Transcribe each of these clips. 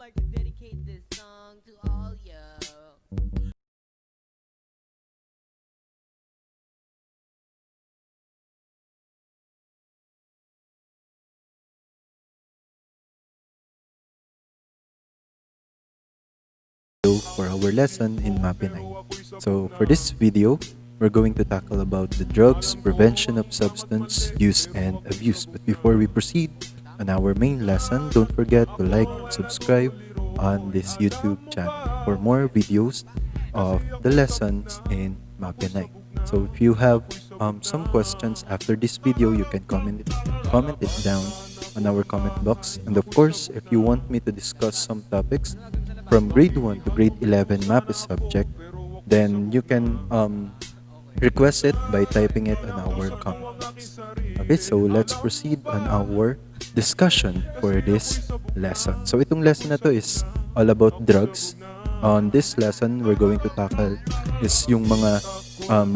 like to dedicate this song to all you. For our lesson in MAPEH. So for this video, we're going to tackle about the drugs, prevention of substance use and abuse. But before we proceed on our main lesson, don't forget to like and subscribe on this YouTube channel for more videos of the lessons in MAPEH. So if you have some questions after this video, you can comment it down on our comment box. And of course, if you want me to discuss some topics from grade 1 to grade 11 MAPEH subject, then you can request it by typing it on our comment box. Okay, so let's proceed on our discussion for this lesson. So itong lesson na to is all about drugs. On this lesson, we're going to tackle is yung mga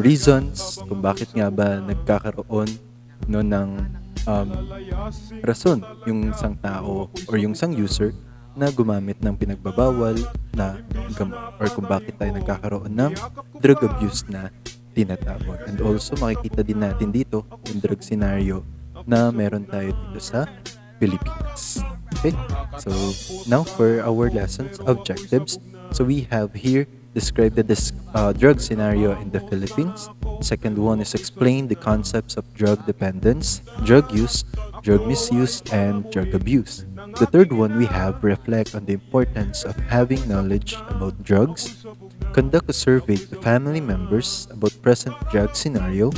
reasons kung bakit nga ba nagkakaroon no ng rason yung isang tao or yung isang user na gumamit ng pinagbabawal na gamot or kung bakit tayo nagkakaroon ng drug abuse na tinatawag. And also makikita din natin dito yung drug scenario na meron tayo dito sa Pilipinas. Okay? So now for our lessons objectives. So we have here describe the drug scenario in the Philippines. Second one is explain the concepts of drug dependence, drug use, drug misuse, and drug abuse. The third one we have reflect on the importance of having knowledge about drugs, conduct a survey to family members about present drug scenario.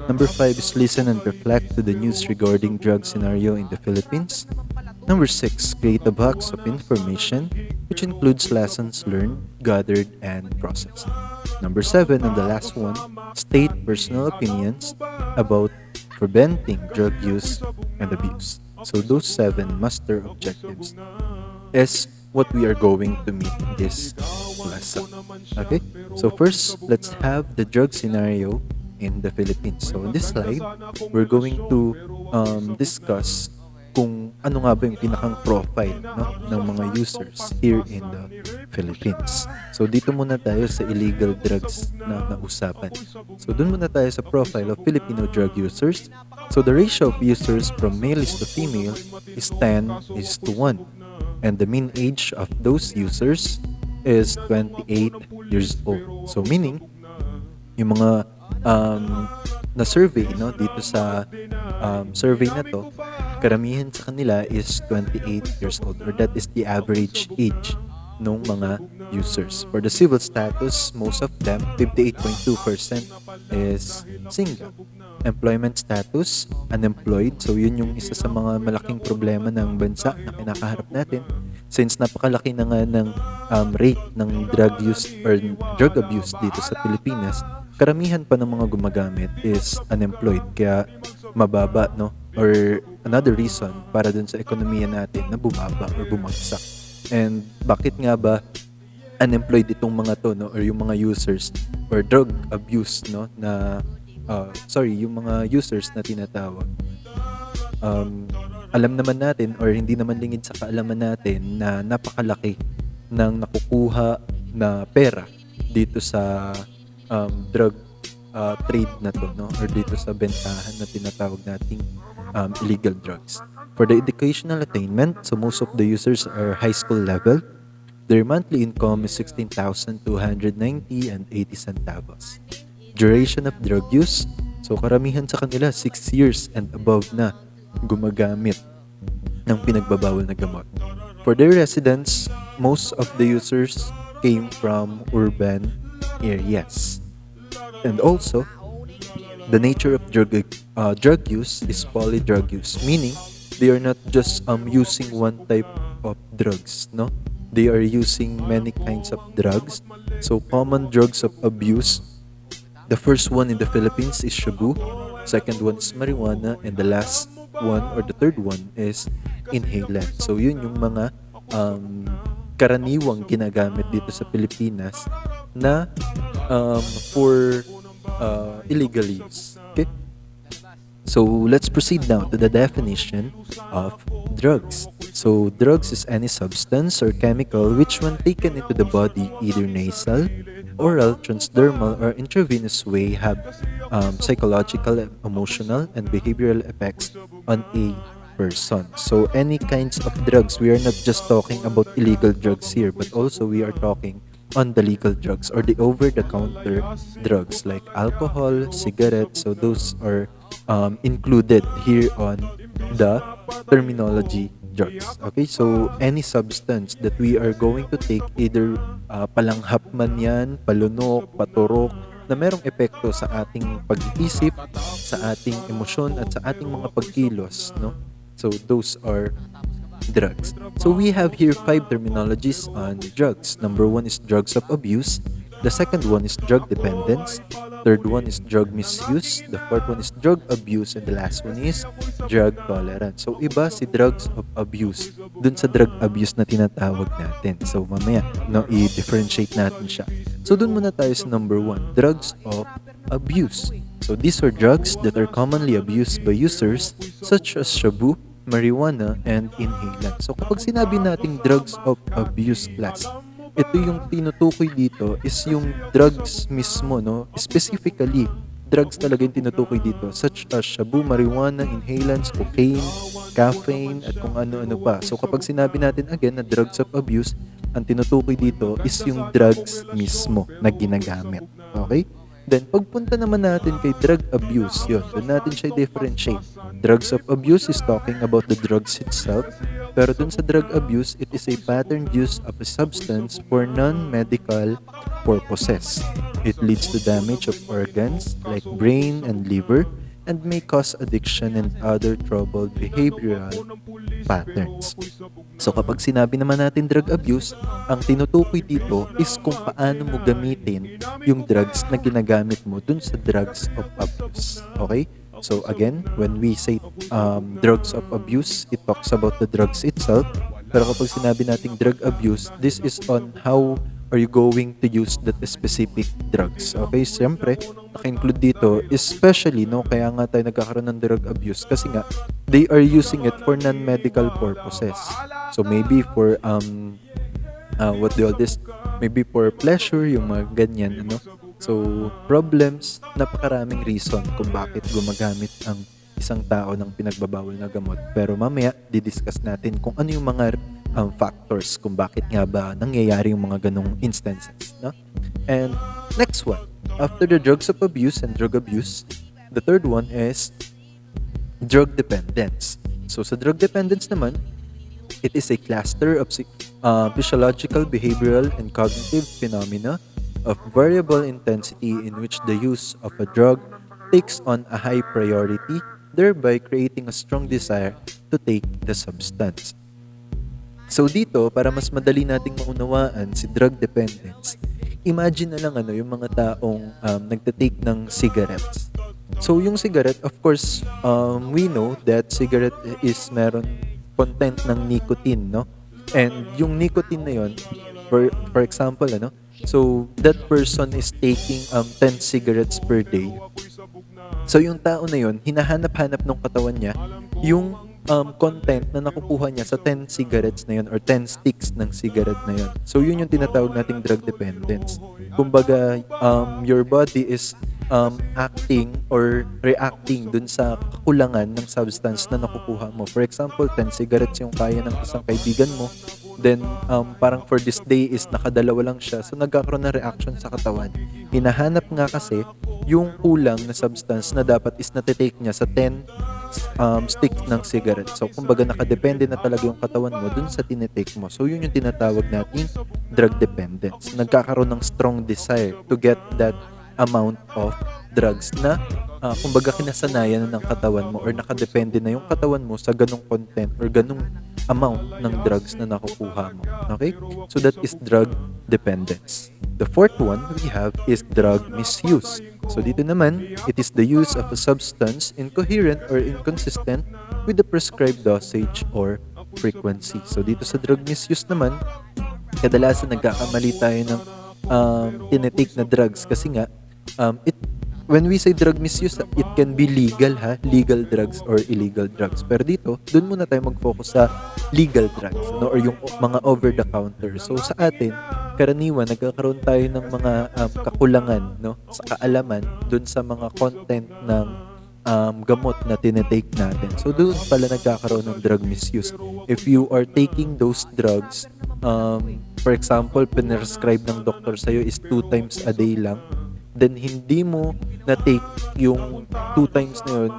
Number 5 is listen and reflect to the news regarding drug scenario in the Philippines. Number 6, create a box of information which includes lessons learned, gathered, and processed. Number 7, and the last one, state personal opinions about preventing drug use and abuse. So those 7 master objectives is what we are going to meet in this lesson. Okay? So first, let's have the drug scenario in the Philippines. So in this slide, we're going to discuss kung ano nga ba yung pinakang profile ng mga users here in the Philippines. So dito muna tayo sa illegal drugs na usapan. So dun muna tayo sa profile of Filipino drug users. So the ratio of users from male is to female is 10:1. And the mean age of those users is 28 years old. So meaning, yung mga na-survey dito sa survey na to, karamihan sa kanila is 28 years old or that is the average age ng mga users. For the civil status, most of them, 58.2% is single. Employment status, unemployed. So yun yung isa sa mga malaking problema ng bansa na kinakaharap natin since napakalaki na nga ng rate ng drug use or drug abuse dito sa Pilipinas. Karamihan pa ng mga gumagamit is unemployed kaya mababa or another reason para dun sa ekonomiya natin na bumaba or bumagsak. And bakit nga ba unemployed itong mga to or yung mga users or drug abuse na yung mga users na tinatawag. Alam naman natin or hindi naman lingid sa kaalaman natin na napakalaki ng nakukuha na pera dito sa drug trade na to or dito sa bentahan na tinatawag nating illegal drugs. For the educational attainment, so most of the users are high school level. Their monthly income is 16,290 and 80 centavos. Duration of drug use, so karamihan sa kanila 6 years and above na gumagamit ng pinagbabawal na gamot. For their residents, most of the users came from urban areas. And also, the nature of drug use is polydrug use, meaning they are not just using one type of drugs, They are using many kinds of drugs. So common drugs of abuse, the first one in the Philippines is shabu, second one is marijuana, and the last one or the third one is inhalant. So yun yung mga karaniwang ginagamit dito sa Pilipinas na for illegal use. Okay? So let's proceed now to the definition of drugs. So, drugs is any substance or chemical which, when taken into the body, either nasal, oral, transdermal, or intravenous way, have psychological, emotional, and behavioral effects on a person. So, any kinds of drugs, we are not just talking about illegal drugs here, but also we are talking on the legal drugs or the over-the-counter drugs like alcohol, cigarettes. So, those are included here on the terminology drugs. Okay, so any substance that we are going to take, either palanghap man yan, palunok, paturok, na merong epekto sa ating pag-iisip, sa ating emosyon, at sa ating mga pagkilos, no? So those are drugs. So we have here five terminologies on drugs. Number one is drugs of abuse. The second one is drug dependence. Third one is drug misuse. The fourth one is drug abuse. And the last one is drug tolerance. So iba si drugs of abuse dun sa drug abuse na tinatawag natin. So mamaya, no, i-differentiate natin siya. So dun muna tayo sa number one, drugs of abuse. So these are drugs that are commonly abused by users such as shabu, marijuana, and inhalant. So kapag sinabi nating drugs of abuse class, ito yung tinutukoy dito is yung drugs mismo, no? Specifically, drugs talaga yung tinutukoy dito such as shabu, marijuana, inhalants, cocaine, caffeine, at kung ano-ano pa. So kapag sinabi natin again na drugs of abuse, ang tinutukoy dito is yung drugs mismo na ginagamit. Okay? Then, pagpunta naman natin kay drug abuse, yun, doon natin siya differentiate. Drugs of abuse is talking about the drugs itself, pero dun sa drug abuse, it is a patterned use of a substance for non-medical purposes. It leads to damage of organs like brain and liver, and may cause addiction and other troubled behavioral patterns. So kapag sinabi naman natin drug abuse, ang tinutukoy dito is kung paano mo gamitin yung drugs na ginagamit mo dun sa drugs of abuse. Okay? So again, when we say drugs of abuse, it talks about the drugs itself. Pero kapag sinabi nating drug abuse, this is on how are you going to use that specific drugs. Okay, siyempre, naka-include dito, especially, no, kaya nga tayo nagkakaroon ng drug abuse kasi nga, they are using it for non-medical purposes. So maybe for, what do you call this? Maybe for pleasure, yung mga ganyan, ano. So, problems, napakaraming reason kung bakit gumagamit ang isang tao ng pinagbabawal na gamot. Pero mamaya, didiscuss natin kung ano yung mga factors kung bakit nga ba nangyayari yung mga ganong instances. No? And next one, after the drugs of abuse and drug abuse, the third one is drug dependence. So sa drug dependence naman, it is a cluster of physiological, behavioral, and cognitive phenomena of variable intensity in which the use of a drug takes on a high priority, thereby creating a strong desire to take the substance. So dito, para mas madali nating maunawaan si drug dependence, imagine na lang yung mga taong nagtatake ng cigarettes. So yung cigarette, of course, we know that cigarette is meron content ng nicotine, no? And yung nicotine na yun, for example, so that person is taking 10 cigarettes per day. So yung tao na yun, hinahanap-hanap ng katawan niya yung content na nakukuha niya sa 10 cigarettes na yun or 10 sticks ng cigarette na yun. So yun yung tinatawag nating drug dependence. Kumbaga, your body is acting or reacting dun sa kakulangan ng substance na nakukuha mo. For example, 10 cigarettes yung kaya ng isang kaibigan mo, then parang for this day is nakadalawa lang siya, so nagkakaroon ng reaction sa katawan. Hinahanap nga kasi yung kulang na substance na dapat is natitake niya sa 10 stick ng cigarette. So kumbaga nakadepende na talaga yung katawan mo dun sa tinitake mo. So yun yung tinatawag nating drug dependence. Nagkakaroon ng strong desire to get that amount of drugs na kumbaga kinasanayan na ng katawan mo or nakadepende na yung katawan mo sa ganong content or ganong amount ng drugs na nakukuha mo. Okay? So that is drug dependence. The fourth one we have is drug misuse. So dito naman, it is the use of a substance incoherent or inconsistent with the prescribed dosage or frequency. So dito sa drug misuse naman, kadalasan nagkakamali tayo ng tinitake na drugs kasi nga it when we say drug misuse, it can be legal ha, legal drugs or illegal drugs. Pero dito, dun muna tayo mag-focus sa legal drugs, no, or yung mga over the counter. So sa atin, karaniwan nagkakaroon tayo ng mga kakulangan, no, sa kaalaman dun sa mga content ng gamot na tinetake natin. So doon pala nagkakaroon ng drug misuse. If you are taking those drugs, for example, pinrescribe ng doktor sa'yo is 2 times a day lang, then hindi mo na-take yung 2 times na yun,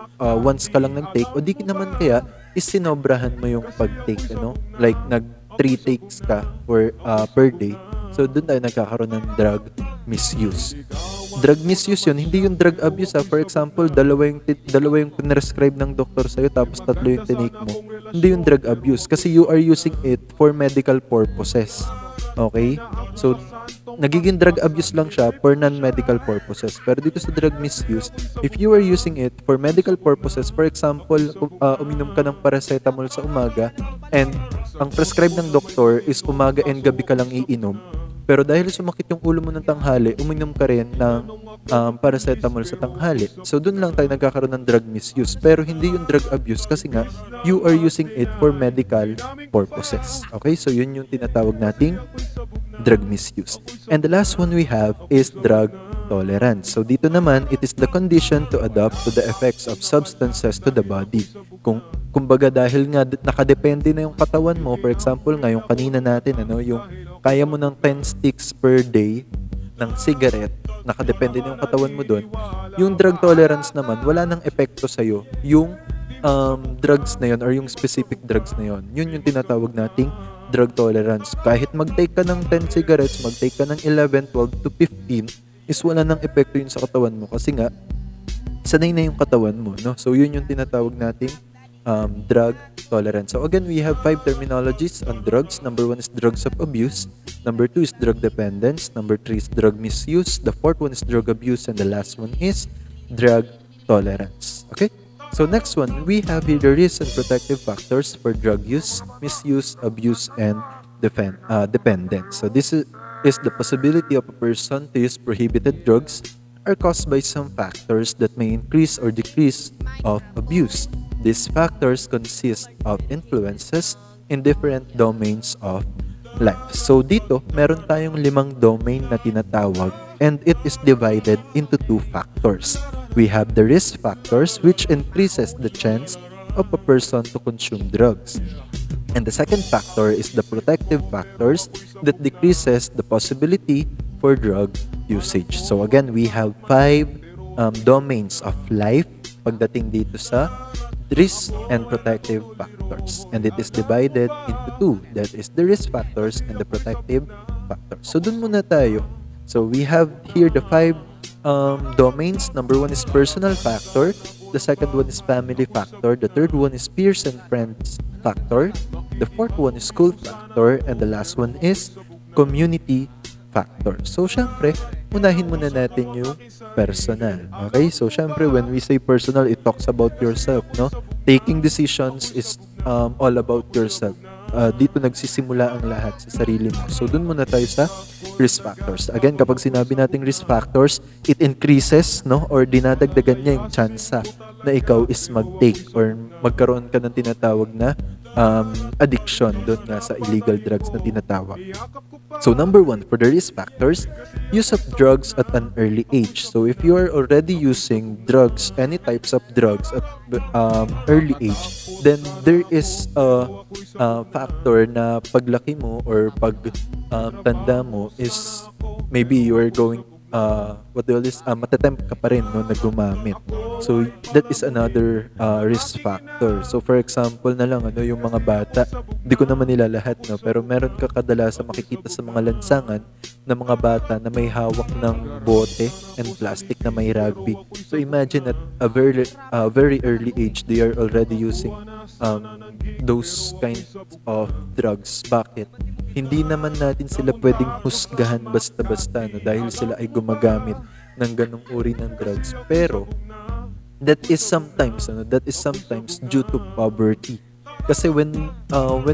once ka lang nag-take, o di naman kaya, is sinobrahan mo yung pag-take, ano? Like, 3 takes ka per day. So, doon tayo nagkakaroon ng drug misuse. Drug misuse yun, hindi yung drug abuse ha. For example, dalawa yung pinrescribe ng doktor sa'yo tapos 3 yung tinake mo. Hindi yung drug abuse kasi you are using it for medical purposes. Okay? So, nagiging drug abuse lang siya for non-medical purposes. Pero dito sa drug misuse, if you are using it for medical purposes, for example, uminom ka ng paracetamol sa umaga and ang prescribe ng doktor is umaga and gabi ka lang iinom. Pero dahil sumakit yung ulo mo ng tanghali, uminom ka rin ng paracetamol sa tanghali. So, dun lang tayo nagkakaroon ng drug misuse. Pero hindi yung drug abuse kasi nga, you are using it for medical purposes. Okay? So, yun yung tinatawag nating drug misuse. And the last one we have is drug tolerance. So, dito naman, it is the condition to adapt to the effects of substances to the body. Kumbaga dahil nga nakadepende na yung katawan mo, for example, nga yung kanina natin, yung kaya mo ng 10 sticks per day ng cigarette, nakadepende na yung katawan mo doon. Yung drug tolerance naman, wala nang epekto sa'yo. Yung drugs na yun or yung specific drugs na yun, yun yung tinatawag nating drug tolerance. Kahit mag-take ka ng 10 cigarettes, mag-take ka ng 11, 12 to 15, is wala nang epekto yun sa katawan mo kasi nga, sanay na yung katawan mo, no? So, yun yung tinatawag nating drug tolerance. So again, we have 5 terminologies on drugs. Number 1 is drugs of abuse. Number 2 is drug dependence. Number 3 is drug misuse. The 4th one is drug abuse. And the last one is drug tolerance. Okay? So next one, we have here the risk and protective factors for drug use, misuse, abuse, and dependence. So this is the possibility of a person to use prohibited drugs are caused by some factors that may increase or decrease of abuse. These factors consist of influences in different domains of life. So dito, meron tayong 5 domain na tinatawag and it is divided into 2 factors. We have the risk factors which increases the chance of a person to consume drugs. And the second factor is the protective factors that decreases the possibility for drug usage. So again, we have 5 domains of life pagdating dito sa risk and protective factors. And it is divided into 2. That is the risk factors and the protective factors. So dun muna tayo. So we have here the 5 domains. Number 1 is personal factor. The second one is family factor. The third one is peers and friends factor. The fourth one is school factor. And the last one is community factor. So, syempre, unahin muna natin yung personal. Okay? So, syempre, when we say personal, it talks about yourself, no? Taking decisions is all about yourself. Dito nagsisimula ang lahat sa sarili mo. So, dun muna tayo sa risk factors. Again, kapag sinabi nating risk factors, it increases, no? Or dinadagdagan niya yung tsansa na ikaw is mag-take or magkaroon ka ng tinatawag na addiction doon nga sa illegal drugs na tinatawag. So number 1, for the risk factors, use of drugs at an early age. So if you are already using drugs, any types of drugs at early age, then there is a factor na paglaki mo or pag tanda mo is maybe you are going matatempt ka pa rin no, na gumamit. So that is another risk factor. So for example na lang yung mga bata, hindi ko naman nila lahat no, pero meron ka kadalasan makikita sa mga lansangan na mga bata na may hawak ng bote and plastic na may rugby. So imagine at a very early age they are already using those kinds of drugs. Bakit? Hindi naman natin sila pwedeng husgahan basta-basta no, dahil sila ay gumagamit ng ganong uri ng drugs. Pero that is sometimes due to poverty. Kasi when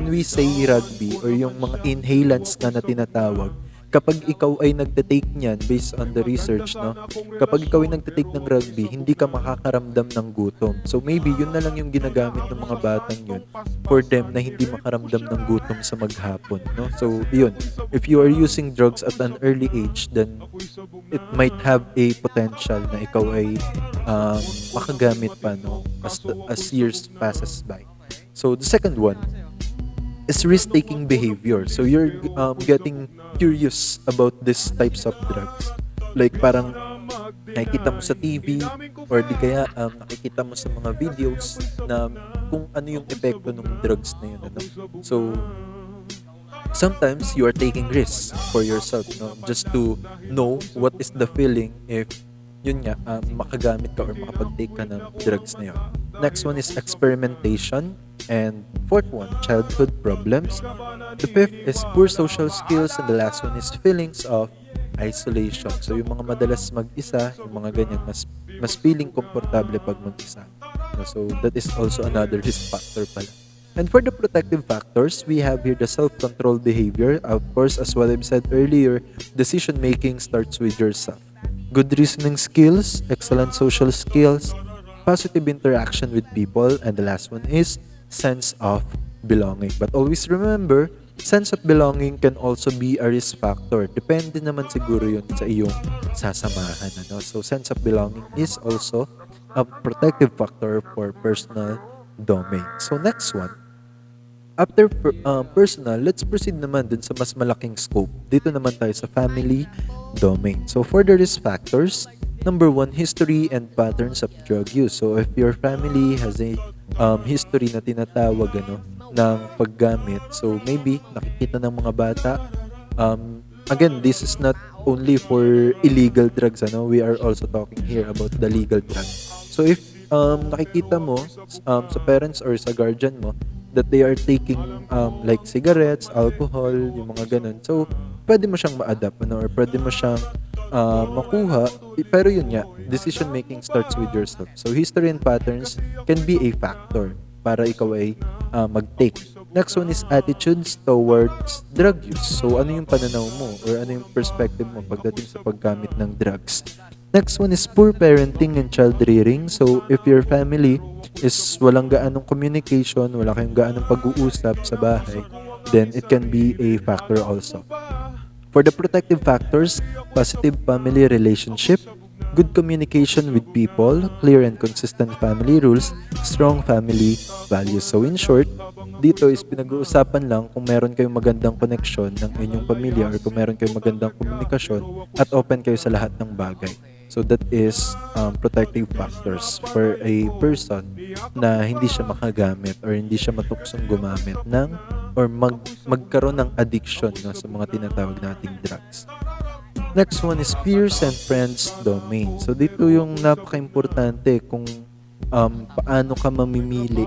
we say rugby or yung mga inhalants na tinatawag, kapag ikaw ay nagte-take niyan based on the research, no? Kapag ikaw ay nagte-take ng rugby, hindi ka makakaramdam ng gutom. So maybe yun na lang yung ginagamit ng mga batang yun for them na hindi makaramdam ng gutom sa maghapon, no? So yun, if you are using drugs at an early age, then it might have a potential na ikaw ay makagamit pa, no, as years passes by. So the second one is risk-taking behavior. So you're getting curious about these types of drugs. Like parang nakikita mo sa TV or di kaya nakikita mo sa mga videos na kung ano yung epekto ng drugs na yun. Ano? So sometimes you are taking risks for yourself, no? Just to know what is the feeling if yun nga, makagamit ka or makapag-take ka ng drugs na yun. Next one is experimentation. And fourth one, childhood problems. The fifth is poor social skills. And the last one is feelings of isolation. So yung mga madalas mag-isa, yung mga ganyan, mas feeling komportable pag mag-isa. So that is also another risk factor pala. And for the protective factors, we have here the self-control behavior. Of course, as what I've said earlier, decision-making starts with yourself. Good reasoning skills, excellent social skills, positive interaction with people, and the last one is sense of belonging. But always remember, sense of belonging can also be a risk factor. Depende naman siguro yun sa iyong sasamahan. Ano? So, sense of belonging is also a protective factor for personal domain. So, next one. After personal, let's proceed naman dun sa mas malaking scope. Dito naman tayo sa family domain. So, for the risk factors, number one, history and patterns of drug use. So, if your family has a history na tinatawag ng paggamit, so maybe nakikita ng mga bata, again, this is not only for illegal drugs, we are also talking here about the legal drugs. So, if nakikita mo sa parents or sa guardian mo that they are taking like cigarettes, alcohol, yung mga ganun. So, pwede mo siyang ma-adapt, or pwede mo siyang makuha. Pero yun nga, decision making starts with yourself. So, history and patterns can be a factor para ikaw ay mag-take. Next one is attitudes towards drug use. So, ano yung pananaw mo or ano yung perspective mo pagdating sa paggamit ng drugs? Next one is poor parenting and child rearing. So, if your family is walang gaanong communication, wala kayong gaanong pag-uusap sa bahay, then it can be a factor also. For the protective factors, positive family relationship, good communication with people, clear and consistent family rules, strong family values. So in short, dito is pinag-uusapan lang kung meron kayong magandang connection ng inyong pamilya or kung meron kayong magandang komunikasyon at open kayo sa lahat ng bagay. So that is protective factors for a person na hindi siya makagamit or hindi siya matuksong gumamit ng or magkaroon ng addiction sa mga tinatawag nating drugs. Next one is peers and friends domain. So dito yung napaka-importante kung paano ka mamimili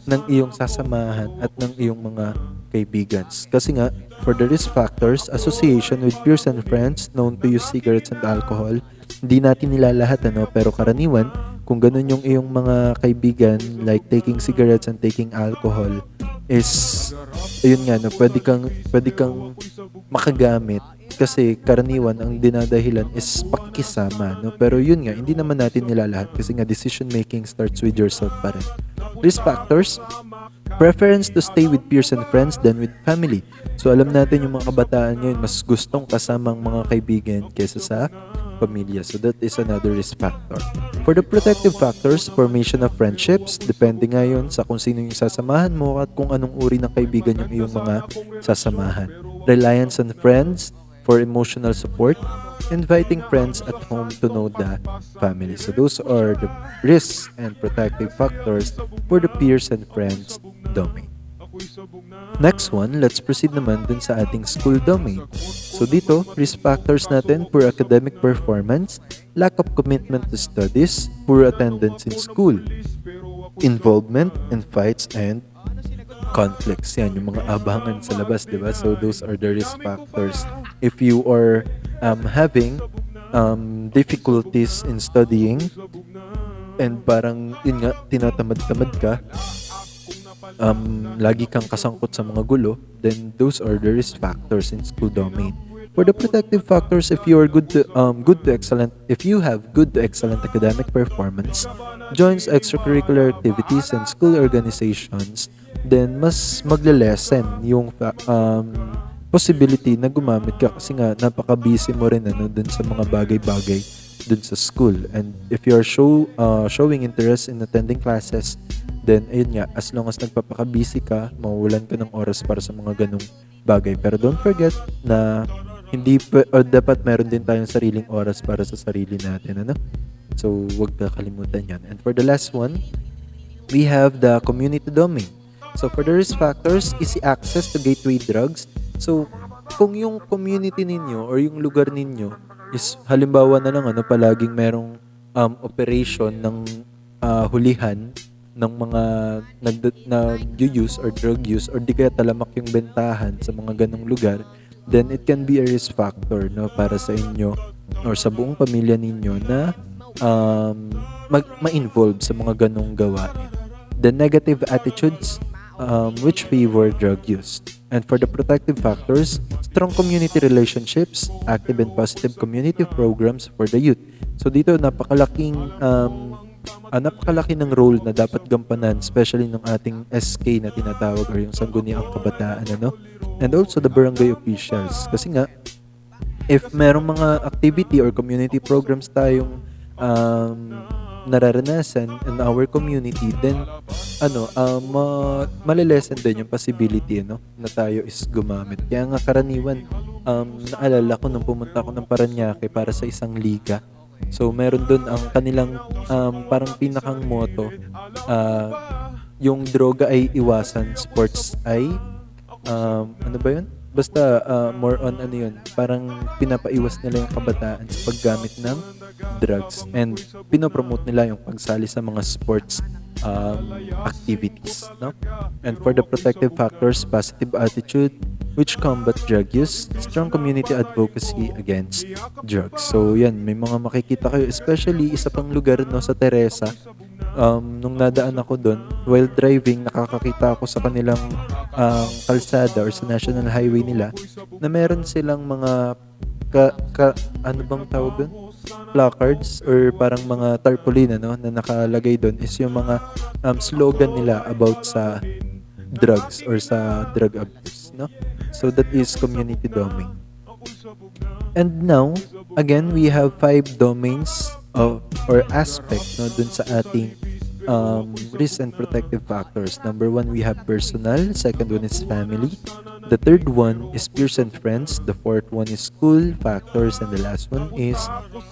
ng iyong sasamahan at ng iyong mga kaibigan. Kasi nga, for the risk factors, association with peers and friends known to use cigarettes and alcohol, hindi natin nilalahat, pero karaniwan, kung ganun yung iyong mga kaibigan, like taking cigarettes and taking alcohol, is, ayun nga, pwede kang makagamit kasi karaniwan ang dinadahilan is pakikisama, pero yun nga, hindi naman natin nilalahat kasi nga decision making starts with yourself pa rin. Risk factors, preference to stay with peers and friends than with family. So alam natin yung mga kabataan ngayon mas gustong kasamang mga kaibigan kaysa sa pamilya. So that is another risk factor. For the protective factors, formation of friendships, depende ngayon sa kung sino yung sasamahan mo at kung anong uri ng kaibigan yung iyong mga sasamahan. Reliance on friends for emotional support, inviting friends at home to know the family. So those are the risks and protective factors for the peers and friends domain. Next one, let's proceed naman dun sa ating school domain. So dito, risk factors natin, poor academic performance, lack of commitment to studies, poor attendance in school, involvement in fights and conflicts. Yan, yung mga abangan sa labas, di ba? So those are the risk factors. If you are having difficulties in studying and parang yun nga, tinatamad-tamad ka, lagi kang kasangkot sa mga gulo, then those are the risk factors in school domain. For the protective factors, if you are good to excellent, if you have good to excellent academic performance, joins extracurricular activities and school organizations, then mas magle-lessen yung possibility na gumamit ka kasi nga napaka-busy mo rin dun sa mga bagay-bagay dun sa school. And if you are showing interest in attending classes, then ayun nga, as long as nagpapaka-busy ka, mawawalan ka ng oras para sa mga ganong bagay. Pero don't forget na dapat meron din tayong sariling oras para sa sarili natin, ano? So, wag kakalimutan yan. And for the last one, we have the community domain. So, for the risk factors, easy access to gateway drugs. So, kung yung community ninyo or yung lugar ninyo is halimbawa na lang palaging merong operation ng hulihan ng mga nag-use or drug use or di kaya talamak yung bentahan sa mga ganong lugar, then it can be a risk factor para sa inyo or sa buong pamilya ninyo na ma-involve sa mga ganong gawain. The negative attitudes which favor drug use. And for the protective factors, strong community relationships, active and positive community programs for the youth. So dito napakalaki ng role na dapat gampanan, especially ng ating SK na tinatawag or yung sangguniang kabataan, and also the barangay officials. Kasi nga, if merong mga activity or community programs tayong nararanasan in our community, then malilesen din yung possibility na tayo is gumamit. Kaya nga karaniwan, naalala ko nung pumunta ako ng Paranaque para sa isang liga. So meron doon ang kanilang parang pinakang motto, yung droga ay iwasan, sports ay ano ba yun? Basta more on yun, parang pinapaiwas nila yung kabataan sa paggamit ng drugs and pinopromote nila yung pagsali sa mga sports activities, no? And for the protective factors, positive attitude which combat drug use, strong community advocacy against drugs. So yan, may mga makikita kayo, especially isa pang lugar sa Teresa. Nung nadaan ako doon, while driving, nakakakita ako sa kanilang kalsada or sa national highway nila na meron silang mga ano bang tawag doon? Placards or parang mga tarpaulin na nakalagay doon is yung mga slogan nila about sa drugs or sa drug abuse, no? So that is community domain. And now, again, we have 5 domains or aspect dun sa ating risk and protective factors. Number 1, we have personal. Second one is family. The third one is peers and friends. The fourth one is school factors. And the last one is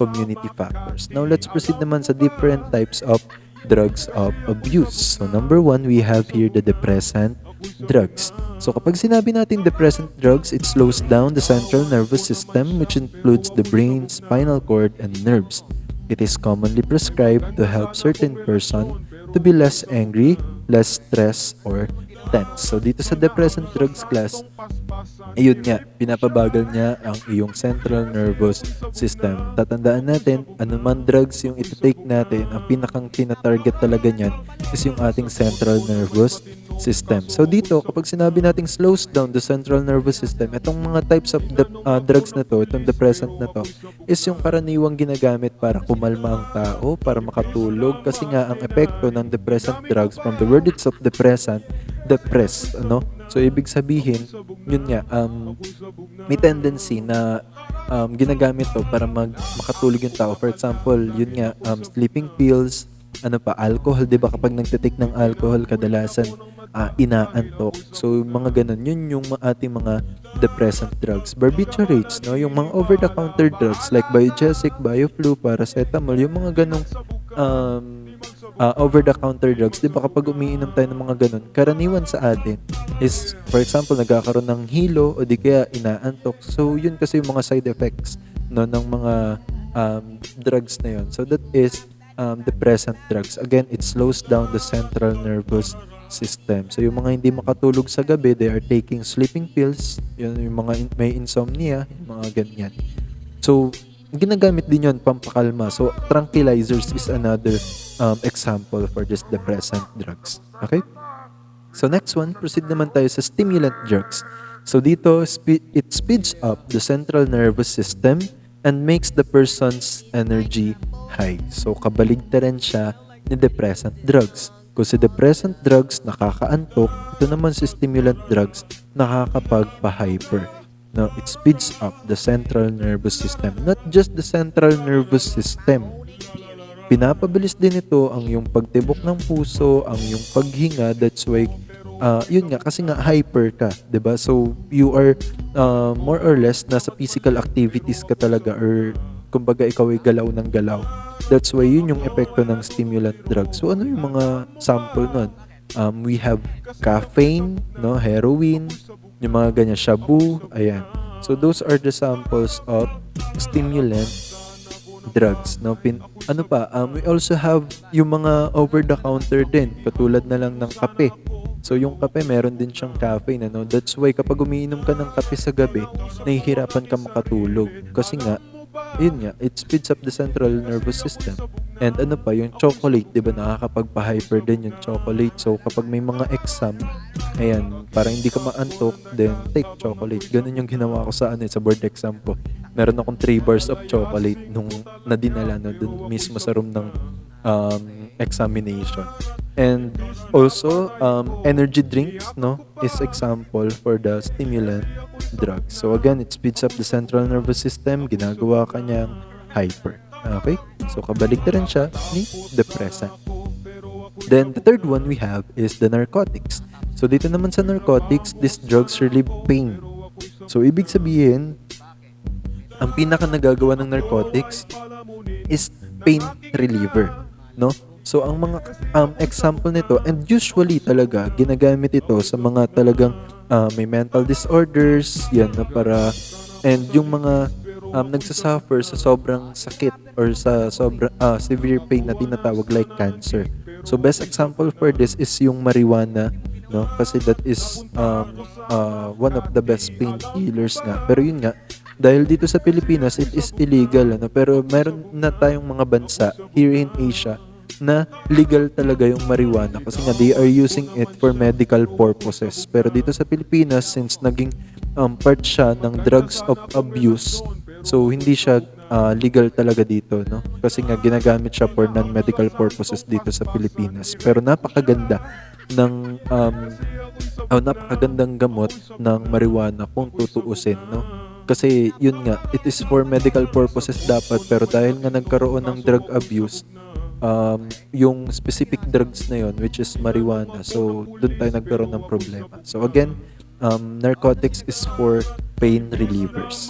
community factors. Now, let's proceed naman sa different types of drugs of abuse. So, number 1, we have here the depressant drugs. So, kapag sinabi natin depressant drugs, it slows down the central nervous system, which includes the brain, spinal cord, and nerves. It is commonly prescribed to help certain person to be less angry, less stressed, or tense. So, dito sa depressant drugs class, ayun nga, pinapabagal niya ang iyong central nervous system. Tatandaan natin, anuman drugs yung iti-take natin, ang pinakang tina-target talaga niyan is yung ating central nervous system. So dito, kapag sinabi nating slows down the central nervous system, itong mga types of drugs na to, itong depressant na to, is yung karaniwang ginagamit para kumalma ang tao, para makatulog. Kasi nga, ang epekto ng depressant drugs, from the word itself, depressant, depress, So, ibig sabihin, yun nga, may tendency na ginagamit to para makatulog yung tao. For example, yun nga, sleeping pills, alcohol, di ba? Kapag nagtitake ng alcohol, kadalasan, inaantok. So, mga ganun, yun yung ating mga depressant drugs. Barbiturates, yung mga over-the-counter drugs like Biogesic, Bioflu, Paracetamol, yung mga ganung over-the-counter drugs, di ba kapag umiinom tayo ng mga ganun, karaniwan sa atin is, for example, nagkakaroon ng hilo o di kaya inaantok. So, yun kasi yung mga side effects ng mga drugs na yun. So, that is depressant drugs. Again, it slows down the central nervous system. So, yung mga hindi makatulog sa gabi, they are taking sleeping pills. Yun, yung mga may insomnia, yung mga ganyan. So, ginagamit din yun pampakalma. So, tranquilizers is another example for this depressant drugs. Okay? So, next one, proceed naman tayo sa stimulant drugs. So dito, it speeds up the central nervous system and makes the person's energy high. So kabaligtaran siya ni depressant drugs. Kung si depressant drugs nakakaantok, ito naman si stimulant drugs nakakapagpa-hyper. Now, it speeds up the central nervous system. Not just the central nervous system. Pinapabilis din ito ang yung pagtibok ng puso, ang yung paghinga. That's why, yun nga, kasi nga hyper ka, 'di ba? So, you are more or less nasa physical activities ka talaga or kumbaga ikaw ay galaw ng galaw. That's why yun yung epekto ng stimulant drugs. So, ano yung mga sample nun? We have caffeine, no, heroin, yung mga ganyan, shabu, ayan. So, those are the samples of stimulant drugs, no? Ano pa, we also have yung mga over-the-counter din, katulad na lang ng kape. So, yung kape, meron din siyang caffeine, ano? That's why kapag umiinom ka ng kape sa gabi, nahihirapan ka makatulog. Kasi nga, yun nga, it speeds up the central nervous system. And ano pa, yung chocolate, di ba, nakakapagpa-hyper din yung chocolate. So, kapag may mga exam, ayan, para hindi ka maantok, then take chocolate. Ganun yung ginawa ko sa, sa board exam ko. Meron akong 3 bars of chocolate nung nadinala na dun mismo sa room ng examination. And also, energy drinks, no, is example for the stimulant drugs. So again, it speeds up the central nervous system, ginagawa ka niyang hyper. Okay? So kabaligtaran siya ni depressant. Then the third one we have is the narcotics. So dito naman sa narcotics, these drugs relieve pain. So ibig sabihin, ang pinaka nagagawa ng narcotics is pain reliever, no? So ang mga example nito, and usually talaga ginagamit ito sa mga talagang may mental disorders, yan na para, and yung mga nagsasuffer sa sobrang sakit or sa sobrang severe pain na tinatawag like cancer. So best example for this is yung marijuana, no? Kasi that is one of the best painkillers nga. Pero yun nga, dahil dito sa Pilipinas, it is illegal, ano? Pero meron na tayong mga bansa here in Asia na legal talaga yung marijuana kasi nga they are using it for medical purposes. Pero dito sa Pilipinas, since naging part siya ng drugs of abuse, so hindi siya legal talaga dito, no? Kasi nga ginagamit siya for non-medical purposes dito sa Pilipinas. Pero napakaganda ng napakagandang gamot ng marijuana kung tutuusin, no? Kasi yun nga, it is for medical purposes dapat, pero dahil nga nagkaroon ng drug abuse, yung specific drugs na yun, which is marijuana, so dun tayo nagkaroon ng problema. So again, narcotics is for pain relievers.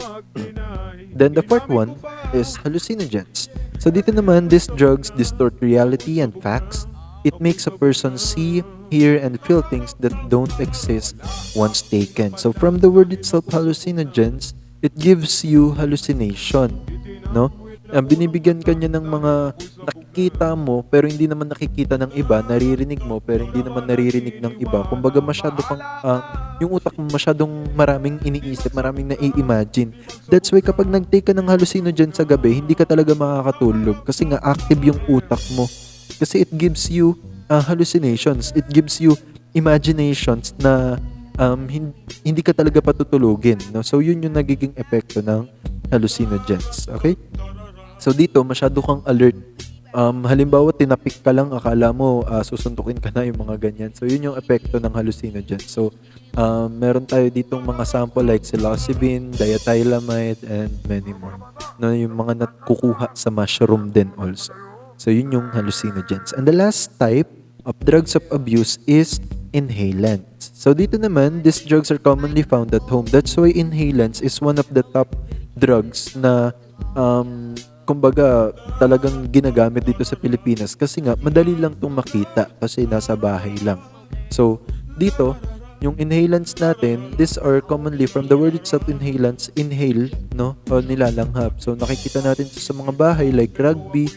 Then the fourth one is hallucinogens. So dito naman, these drugs distort reality and facts. It makes a person see, hear, and feel things that don't exist once taken. So from the word itself, hallucinogens, it gives you hallucination, no? Binibigyan ka niya ng mga nakikita mo pero hindi naman nakikita ng iba, naririnig mo pero hindi naman naririnig ng iba. Kumbaga masyado kang yung utak mo masyadong maraming iniisip, maraming nai-imagine. That's why kapag nag-take ka ng hallucinogen sa gabi, hindi ka talaga makakatulog kasi nga active yung utak mo. Kasi it gives you hallucinations, it gives you imaginations na hindi ka talaga patutulugin, no? So yun yung nagiging epekto ng hallucinogens. Okay? So dito masyado kang alert. Halimbawa tinapik ka lang, akala mo susuntukin ka na, yung mga ganyan. So yun yung epekto ng hallucinogens. So meron tayo ditong mga sample like psilocybin, diethylamide, and many more. No, yung mga nakukuha sa mushroom din also. So yun yung hallucinogens. And the last type of drugs of abuse is inhalants. So dito naman, these drugs are commonly found at home. That's why inhalants is one of the top drugs na kumbaga talagang ginagamit dito sa Pilipinas kasi nga madali lang itong makita kasi nasa bahay lang. So dito, yung inhalants natin, these are commonly from the word itself, inhalants, inhale, no? O nilalanghap. So nakikita natin sa mga bahay like rugby,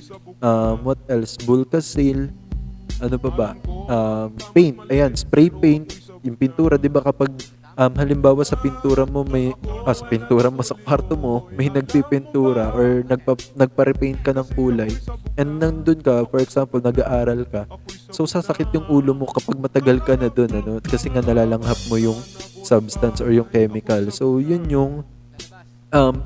what else? Bulkasil, ano pa ba? Paint. Ayan, spray paint. Yung pintura, di ba kapag halimbawa sa pintura mo sa pintura mo sa kwarto mo, may nagpipintura or nagpa-repaint ka ng kulay and nandun ka, for example, nag-aaral ka. So sasakit yung ulo mo kapag matagal ka na dun, ano? Kasi nga nalalanghap mo yung substance or yung chemical. So, yun yung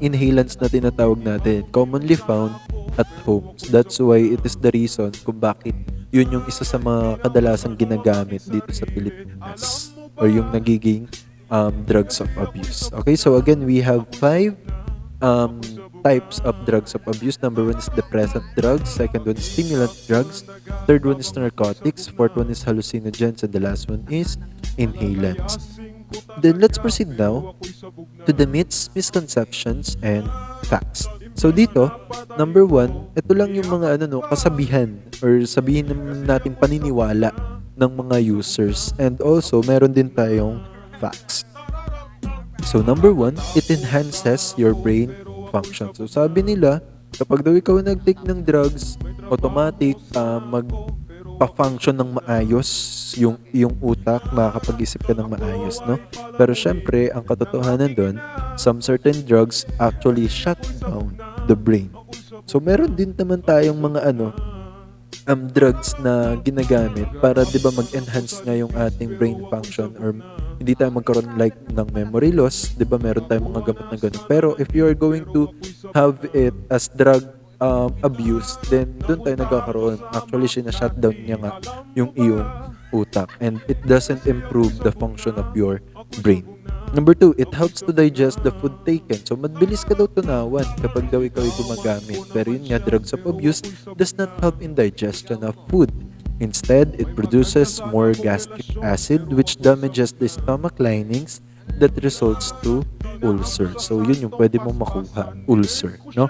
inhalants na tinatawag natin, commonly found at homes. That's why it is the reason kung bakit yun yung isa sa mga kadalasang ginagamit dito sa Pilipinas or yung nagiging drugs of abuse. Okay, so again, we have five um, types of drugs of abuse. Number one is depressant drugs. Second one is stimulant drugs. Third one is narcotics. Fourth one is hallucinogens. And the last one is inhalants. Then let's proceed now to the myths, misconceptions, and facts. So dito, number one, ito lang yung mga kasabihan or sabihin naman natin paniniwala ng mga users. And also, meron din tayong facts. So number one, it enhances your brain function. So sabi nila, kapag daw ikaw nag-take ng drugs, automatic magpa-function ng maayos yung utak, makakapag-isip ka ng maayos, no? Pero syempre, ang katotohanan doon, some certain drugs actually shut down the brain. So meron din naman tayong mga drugs na ginagamit para 'di ba mag-enhance nga yung ating brain function or hindi tayo magkaroon like ng memory loss, 'di ba meron tayong mga gamot na ganun. Pero if you are going to have it as drug abuse, then doon tayo nagkakaroon. Actually, shutdown niya nga yung iyong utak and it doesn't improve the function of your brain. Number two, it helps to digest the food taken. So, mabilis ka daw tunawan kapag daw ikaw ay gumagamit. Pero yun nga, drugs of abuse does not help in digestion of food. Instead, it produces more gastric acid which damages the stomach linings that results to ulcer. So, yun yung pwede mong makuha, ulcer, no?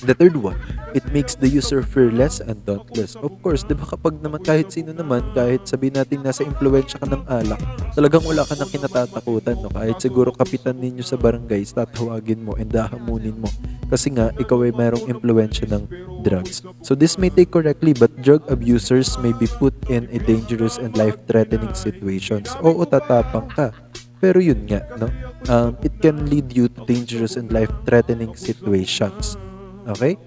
The third one, it makes the user fearless and dauntless. Of course, di ba kapag naman kahit sino naman, kahit sabihin natin nasa impluensya ka ng alak, talagang wala ka nang kinatatakutan, no? Kahit siguro kapitan ninyo sa barangay, tatawagin mo and hahamunin mo. Kasi nga, ikaw ay mayroong impluensya ng drugs. So this may take correctly, but drug abusers may be put in a dangerous and life-threatening situations. Oo, tatapang ka. Pero yun nga, no? It can lead you to dangerous and life-threatening situations. Okay?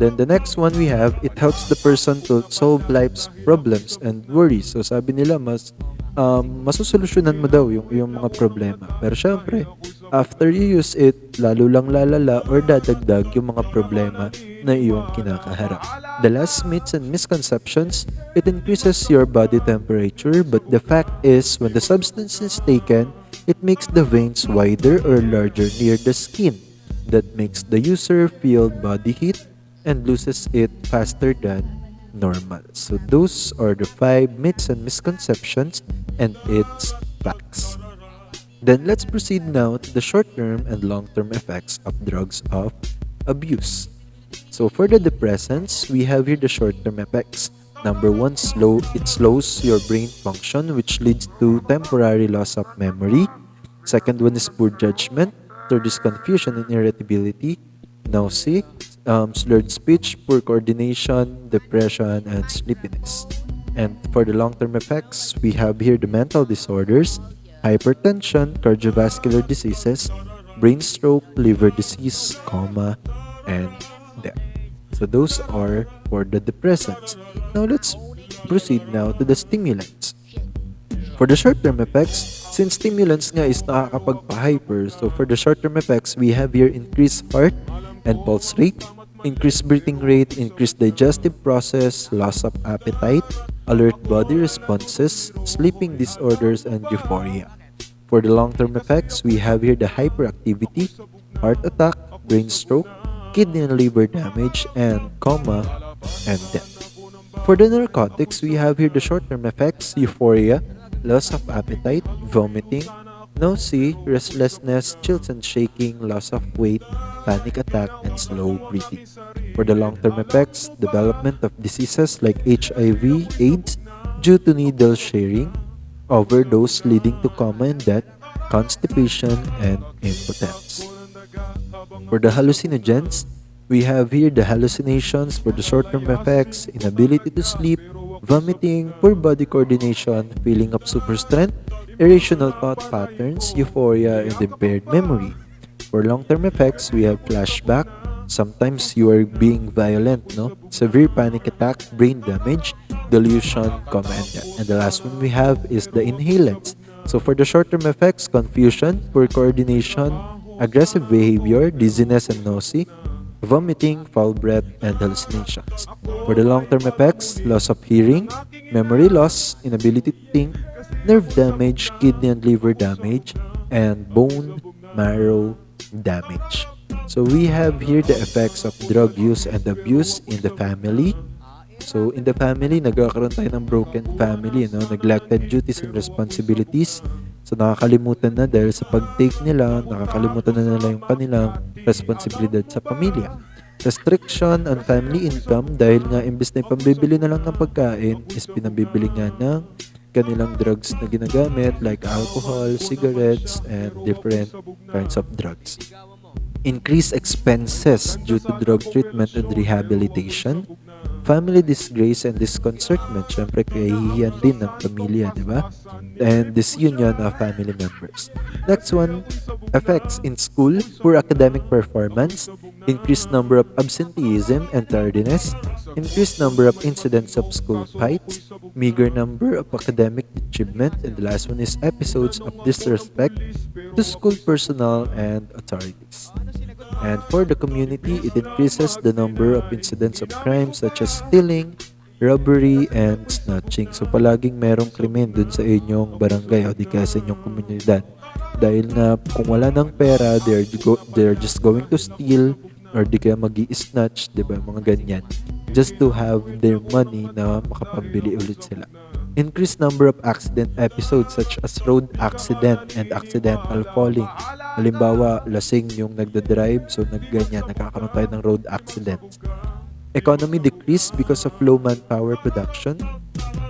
Then the next one we have, it helps the person to solve life's problems and worries. So sabi nila masusolusyonan mo daw yung mga problema. Pero syempre, after you use it, lalo lang lalala or dadagdag yung mga problema na iyong kinakaharap. The last myths and misconceptions, it increases your body temperature, but the fact is, when the substance is taken, it makes the veins wider or larger near the skin. That makes the user feel body heat and loses it faster than normal. So those are the 5 myths and misconceptions and its facts. Then let's proceed now to the short-term and long-term effects of drugs of abuse. So for the depressants, we have here the short-term effects. Number one, it slows your brain function, which leads to temporary loss of memory. Second one is poor judgment. Third is confusion and irritability, nausea, slurred speech, poor coordination, depression, and sleepiness. And for the long-term effects, we have here the mental disorders, hypertension, cardiovascular diseases, brain stroke, liver disease, coma, and death. So those are for the depressants. Now let's proceed now to the stimulants. For the short-term effects, since stimulants nga is nakakapagpa-hyper, so for the short-term effects, we have here increased heart and pulse rate, increased breathing rate, increased digestive process, loss of appetite, alert body responses, sleeping disorders, and euphoria. For the long-term effects, we have here the hyperactivity, heart attack, brain stroke, kidney and liver damage, and coma, and death. For the narcotics, we have here the short-term effects, euphoria, loss of appetite, vomiting, nausea, restlessness, chills and shaking, loss of weight, panic attack, and slow breathing. For the long-term effects, development of diseases like HIV, AIDS, due to needle sharing, overdose leading to coma and death, constipation, and impotence. For the hallucinogens, we have here the hallucinations for the short-term effects, inability to sleep, vomiting, poor body coordination, feeling of super strength, irrational thought patterns, euphoria, and impaired memory. For long-term effects, we have flashback. Sometimes you are being violent, no? Severe panic attack, brain damage, delusion, coma, and death. And the last one we have is the inhalants. So for the short-term effects, confusion, poor coordination, aggressive behavior, dizziness and nausea, vomiting, foul breath, and hallucinations. For the long-term effects, loss of hearing, memory loss, inability to think, nerve damage, kidney and liver damage, and bone marrow damage. So we have here the effects of drug use and abuse in the family. So in the family, nagkakaroon tayo ng broken family, no? Neglected duties and responsibilities. So nakakalimutan na dahil sa pag-take nila, nakakalimutan na nila yung kanilang responsibilidad sa pamilya. Restriction on family income dahil nga imbes na ipambibili na lang ng pagkain is pinabibili nga ng kanilang drugs na ginagamit like alcohol, cigarettes, and different kinds of drugs. Increased expenses due to drug treatment and rehabilitation, family disgrace and disconcertment. Syempre, kahihiyan din ng pamilya, di ba? And disunion of family members. Next one, effects in school, poor academic performance, increased number of absenteeism and tardiness, increased number of incidents of school fights, meager number of academic achievement, and the last one is episodes of disrespect to school personnel and authorities. And for the community, it increases the number of incidents of crime such as stealing, robbery, and snatching. So palaging merong krimen dun sa inyong barangay o di kaya sa inyong komunidad. Dahil nga kung wala ng pera, they're just going to steal or di kaya mag-i-snatch, di ba? Mga ganyan. Just to have their money na makapambili ulit sila. Increased number of accident episodes such as road accident and accidental falling. Halimbawa, lasing yung nagda-drive, so nagkakaroon tayo ng road accidents. Economy decreased because of low manpower production.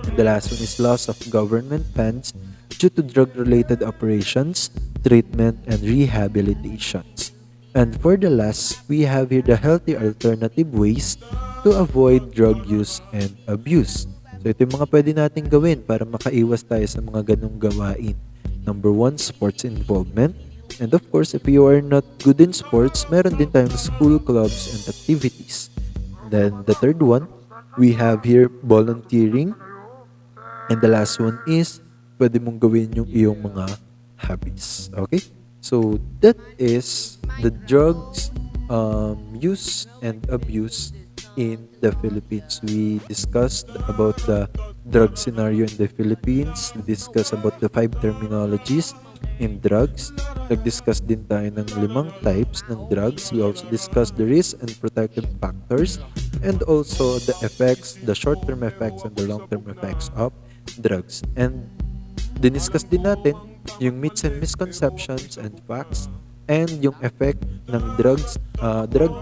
And the last one is loss of government funds due to drug-related operations, treatment, and rehabilitations. And for the last, we have here the healthy alternative ways to avoid drug use and abuse. So ito yung mga pwede nating gawin para makaiwas tayo sa mga ganong gawain. Number one, sports involvement. And of course, if you are not good in sports, meron din tayong school clubs and activities. And then the third one, we have here volunteering. And the last one is, pwede mong gawin yung iyong mga hobbies. Okay? So that is the drugs use and abuse in the Philippines. We discussed about the drug scenario in the Philippines. We discussed about the 5 terminologies in drugs. Nag-discuss din tayo ng 5 types ng drugs. We also discussed the risk and protective factors and also the effects, the short-term effects and the long-term effects of drugs. And diniscuss din natin yung myths and misconceptions and facts and yung effect ng drug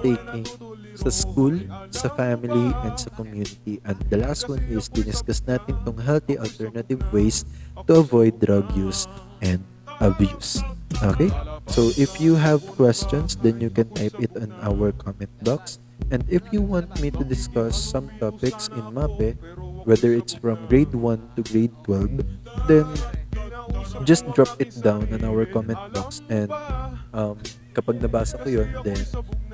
taking sa school, sa family, and sa community. And the last one is diniscuss natin tong healthy alternative ways to avoid drug use and abuse. Okay? So if you have questions, then you can type it on our comment box. And if you want me to discuss some topics in MAPEH, whether it's from grade 1 to grade 12, then just drop it down on our comment box and kapag nabasa ko yun, then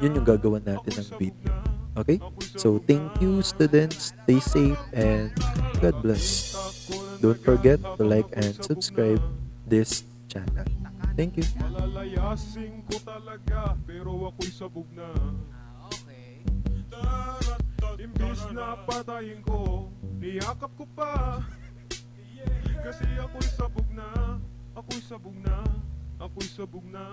yun yung gagawa natin ng video. Okay? So, thank you students, stay safe, and God bless. Don't forget to like and subscribe this channel. Thank you. Malalayasin ko talaga, pero ako'y sabog na. Okay. Imbis na patayin ko, niyakap ko pa. Kasi ako'y sabog na, ako'y sabog na, ako'y sabog na.